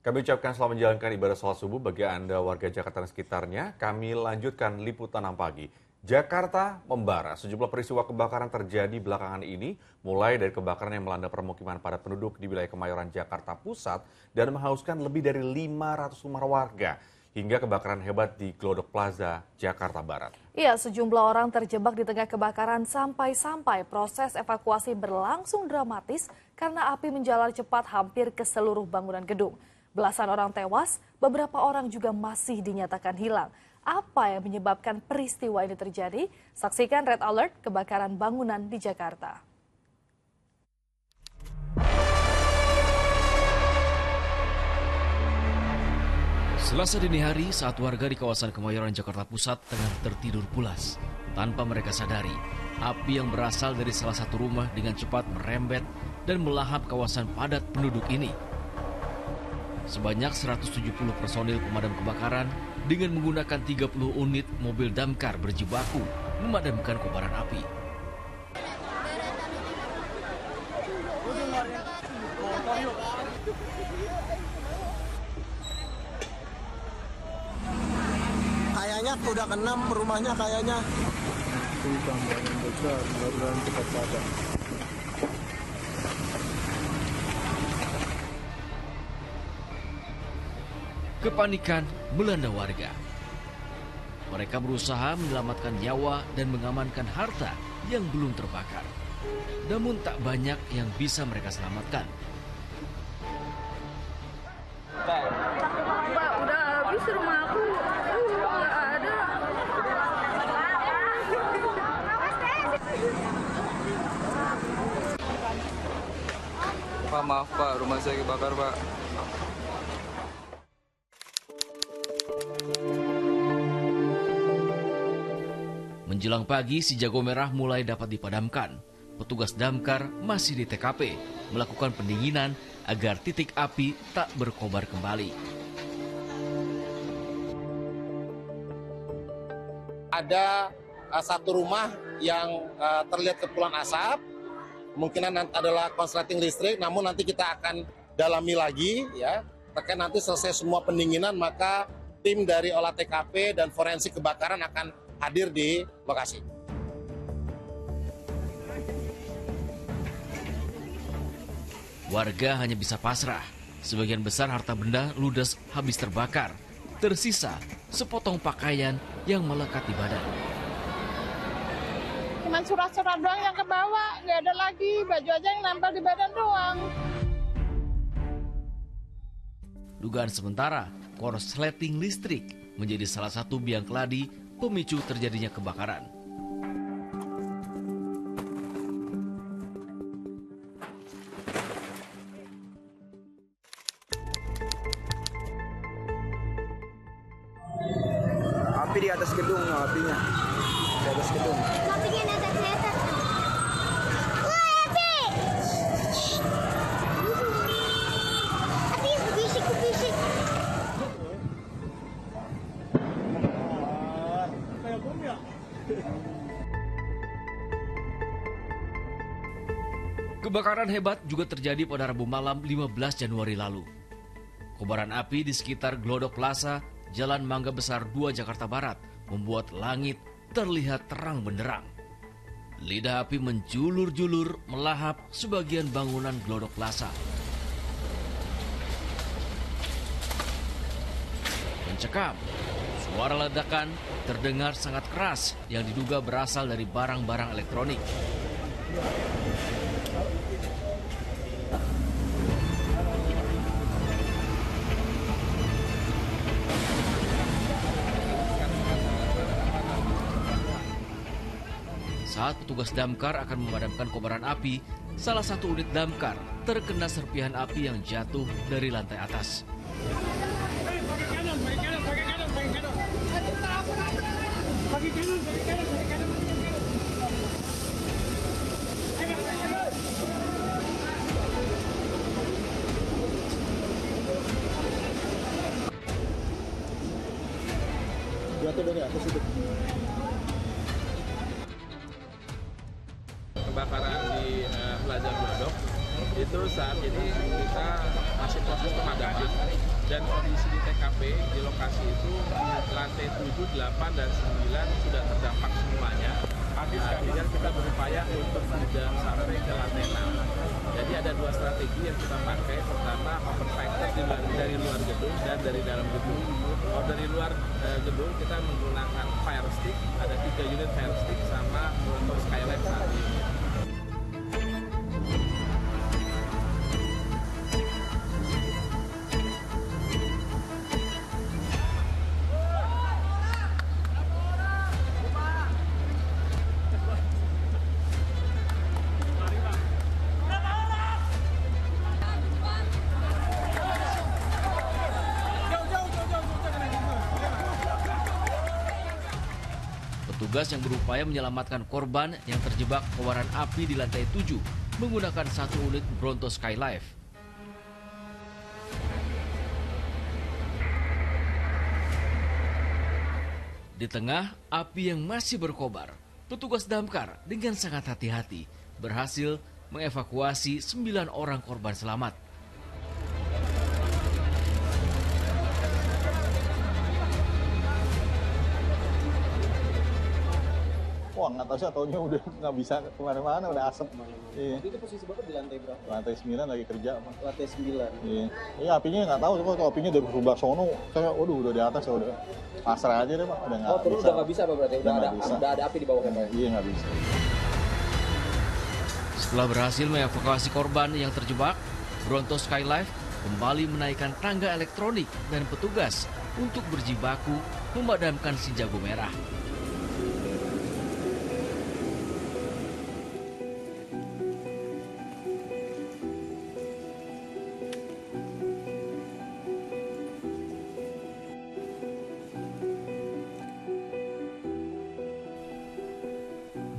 Kami ucapkan selamat menjalankan ibadah sholat subuh bagi Anda warga Jakarta dan sekitarnya. Kami lanjutkan liputan 6 pagi. Jakarta membara. Sejumlah peristiwa kebakaran terjadi belakangan ini, mulai dari kebakaran yang melanda permukiman padat penduduk di wilayah Kemayoran, Jakarta Pusat, dan menghanguskan lebih dari 500 rumah warga, hingga kebakaran hebat di Glodok Plaza, Jakarta Barat. Iya, sejumlah orang terjebak di tengah kebakaran sampai-sampai proses evakuasi berlangsung dramatis karena api menjalar cepat hampir ke seluruh bangunan gedung. Belasan orang tewas, beberapa orang juga masih dinyatakan hilang. Apa yang menyebabkan peristiwa ini terjadi? Saksikan Red Alert kebakaran bangunan di Jakarta. Selasa dini hari saat warga di kawasan Kemayoran, Jakarta Pusat tengah tertidur pulas. Tanpa mereka sadari, api yang berasal dari salah satu rumah dengan cepat merembet dan melahap kawasan padat penduduk ini. Sebanyak 170 personil pemadam kebakaran dengan menggunakan 30 unit mobil damkar berjibaku memadamkan kobaran api. Kayaknya udah ke-6 rumahnya kayaknya. Cepat padam. Kepanikan melanda warga. Mereka berusaha menyelamatkan nyawa dan mengamankan harta yang belum terbakar. Namun tak banyak yang bisa mereka selamatkan. Pak, udah habis rumah aku. Nggak ada. Pak, maaf Pak, rumah saya kebakar Pak. Menjelang pagi, si jago merah mulai dapat dipadamkan. Petugas damkar masih di TKP, melakukan pendinginan agar titik api tak berkobar kembali. Ada satu rumah yang terlihat kepulan asap, kemungkinan adalah konsleting listrik, namun nanti kita akan dalami lagi ya. Terkait nanti selesai semua pendinginan, maka tim dari olah TKP dan forensik kebakaran akan hadir di lokasi. Warga hanya bisa pasrah. Sebagian besar harta benda ludes habis terbakar. Tersisa sepotong pakaian yang melekat di badan. Cuman surat-surat doang yang kebawa, nggak ada lagi. Baju aja yang nempel di badan doang. Dugaan sementara, korsleting listrik menjadi salah satu biang keladi pemicu terjadinya kebakaran. Api di atas gedung, apinya di atas gedung. Apinya di atas Wah, api! Api berbisik. Kebakaran hebat juga terjadi pada Rabu malam 15 Januari lalu. Kobaran api di sekitar Glodok Plaza, Jalan Mangga Besar 2 Jakarta Barat membuat langit terlihat terang benderang. Lidah api menjulur-julur melahap sebagian bangunan Glodok Plaza. Mencekam, suara ledakan terdengar sangat keras yang diduga berasal dari barang-barang elektronik. Saat petugas damkar akan memadamkan kobaran api, salah satu unit damkar terkena serpihan api yang jatuh dari lantai atas. Jatuh dari atas itu. Kebakaran di Plaza Glodok itu saat ini kita masih proses pemadaman. Dan kondisi di TKP di lokasi itu lantai 7, 8, dan 9 sudah terdampak semuanya. Tinggal kita berupaya untuk tidak sampai ke lantai 6. Jadi ada dua strategi yang kita pakai. Pertama, open fighters dari luar gedung dan dari dalam gedung. Kalau dari luar gedung kita menggunakan fire stick, ada 3 unit fire stick sama untuk skylight saat ini. Petugas yang berupaya menyelamatkan korban yang terjebak kobaran api di lantai 7 menggunakan 1 unit Bronto Skylife. Di tengah api yang masih berkobar, petugas damkar dengan sangat hati-hati berhasil mengevakuasi 9 orang korban selamat. Wah, nggak tahu sih, taunya udah nggak bisa kemana-mana, udah asap. Iya. Itu posisi Bapak di lantai berapa? Lantai 9 lagi kerja. Lantai 9? Iya. Iya, apinya nggak tahu, kok apinya dari sebelah sono, saya waduh udah di atas, udah pasrah aja deh Pak, udah nggak bisa. Turun udah nggak bisa Pak berarti? Udah ada api di bawah kan Pak? Iya, nggak bisa. Setelah berhasil mengevakuasi korban yang terjebak, Bronto Skylife kembali menaikkan tangga elektronik dan petugas untuk berjibaku memadamkan si jago merah.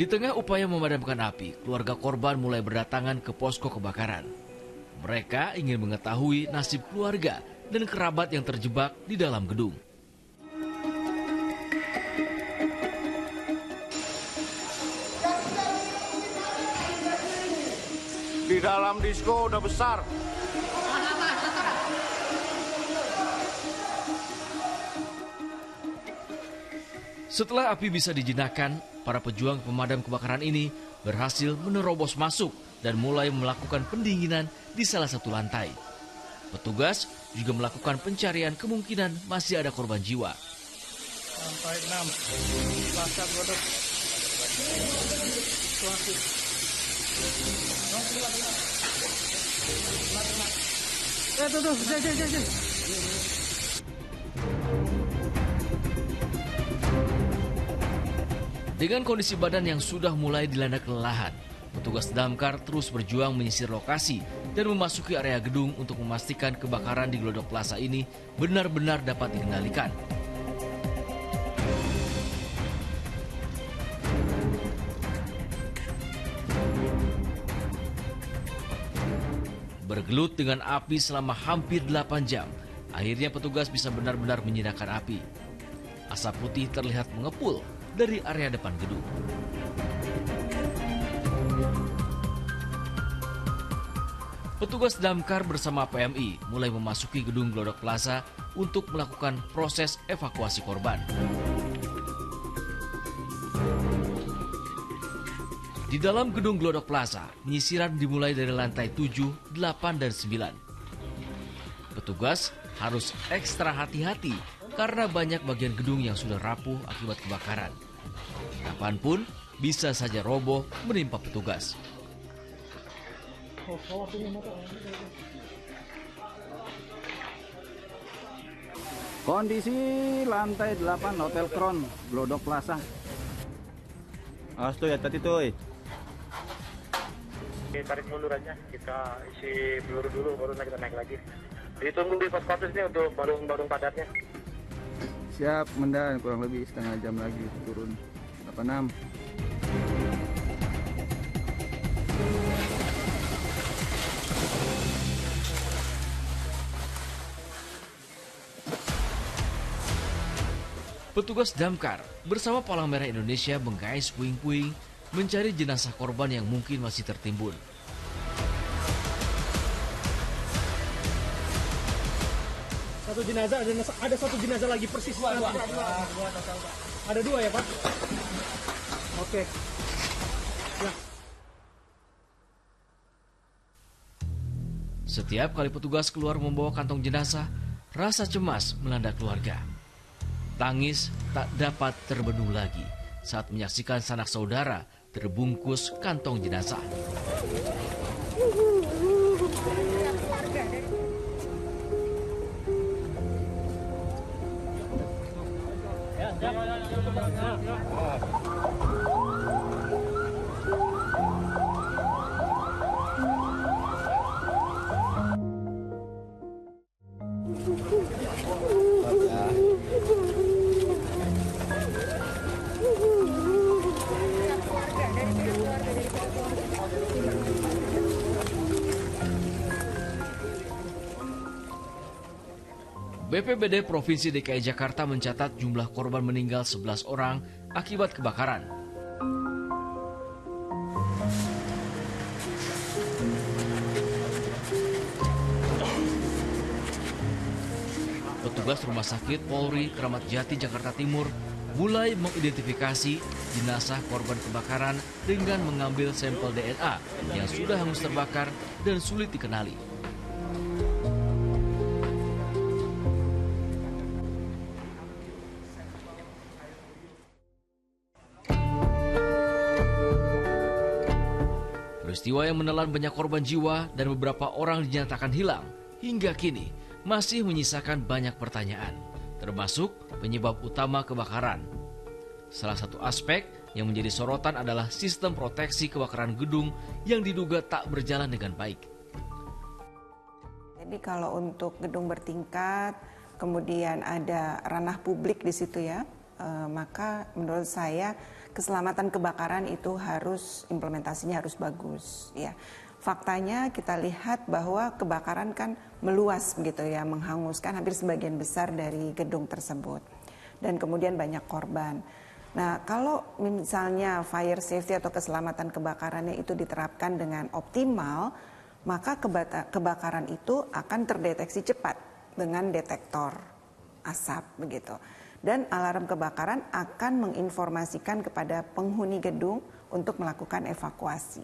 Di tengah upaya memadamkan api, keluarga korban mulai berdatangan ke posko kebakaran. Mereka ingin mengetahui nasib keluarga dan kerabat yang terjebak di dalam gedung. Di dalam disko udah besar. Setelah api bisa dijinakkan, para pejuang pemadam kebakaran ini berhasil menerobos masuk dan mulai melakukan pendinginan di salah satu lantai. Petugas juga melakukan pencarian kemungkinan masih ada korban jiwa. Lantai 6, Plaza Glodok. Dengan kondisi badan yang sudah mulai dilanda kelelahan, petugas damkar terus berjuang menyisir lokasi dan memasuki area gedung untuk memastikan kebakaran di Glodok Plaza ini benar-benar dapat dikendalikan. Bergelut dengan api selama hampir 8 jam, akhirnya petugas bisa benar-benar menyinakan api. Asap putih terlihat mengepul dari area depan gedung. Petugas damkar bersama PMI mulai memasuki gedung Glodok Plaza untuk melakukan proses evakuasi korban. Di dalam gedung Glodok Plaza, penyisiran dimulai dari lantai 7, 8, dan 9. Petugas harus ekstra hati-hati karena banyak bagian gedung yang sudah rapuh akibat kebakaran. Kapanpun bisa saja roboh menimpa petugas. Kondisi lantai 8 Hotel Crown, Glodok Plaza. Awas tuh, hati-hati tuh. Tarik mundur aja, kita isi peluru dulu, baru kita naik lagi. Ditunggu di pos patus nih untuk balung padatnya. Siap, Mendan, kurang lebih setengah jam lagi turun 86. Petugas damkar bersama Palang Merah Indonesia menggais puing-puing mencari jenazah korban yang mungkin masih tertimbun. Satu jenazah, ada satu jenazah lagi persis. Dua. Ada 2 ya Pak? Oke. Ya. Setiap kali petugas keluar membawa kantong jenazah, rasa cemas melanda keluarga. Tangis tak dapat terbendung lagi saat menyaksikan sanak saudara terbungkus kantong jenazah. BPBD Provinsi DKI Jakarta mencatat jumlah korban meninggal 11 orang akibat kebakaran. Petugas Rumah Sakit Polri Kramat Jati Jakarta Timur mulai mengidentifikasi jenazah korban kebakaran dengan mengambil sampel DNA yang sudah hangus terbakar dan sulit dikenali. Peristiwa yang menelan banyak korban jiwa dan beberapa orang dinyatakan hilang hingga kini masih menyisakan banyak pertanyaan, termasuk penyebab utama kebakaran. Salah satu aspek yang menjadi sorotan adalah sistem proteksi kebakaran gedung yang diduga tak berjalan dengan baik. Jadi kalau untuk gedung bertingkat, kemudian ada ranah publik di situ ya, maka menurut saya keselamatan kebakaran itu implementasinya harus bagus ya. Faktanya kita lihat bahwa kebakaran kan meluas begitu ya, menghanguskan hampir sebagian besar dari gedung tersebut dan kemudian banyak korban. Nah, kalau misalnya fire safety atau keselamatan kebakarannya itu diterapkan dengan optimal, maka kebakaran itu akan terdeteksi cepat dengan detektor asap begitu. Dan alarm kebakaran akan menginformasikan kepada penghuni gedung untuk melakukan evakuasi.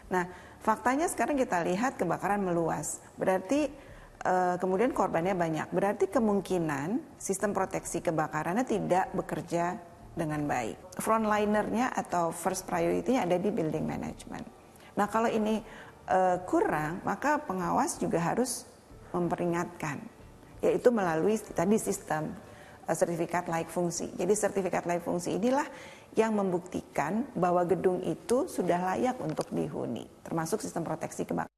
Nah, faktanya sekarang kita lihat kebakaran meluas, berarti kemudian korbannya banyak. Berarti kemungkinan sistem proteksi kebakarannya tidak bekerja dengan baik. Frontlinernya atau first priority-nya ada di building management. Nah, kalau ini kurang, maka pengawas juga harus memperingatkan, yaitu melalui tadi sistem sertifikat layak fungsi. Jadi sertifikat layak fungsi inilah yang membuktikan bahwa gedung itu sudah layak untuk dihuni, termasuk sistem proteksi kebakaran.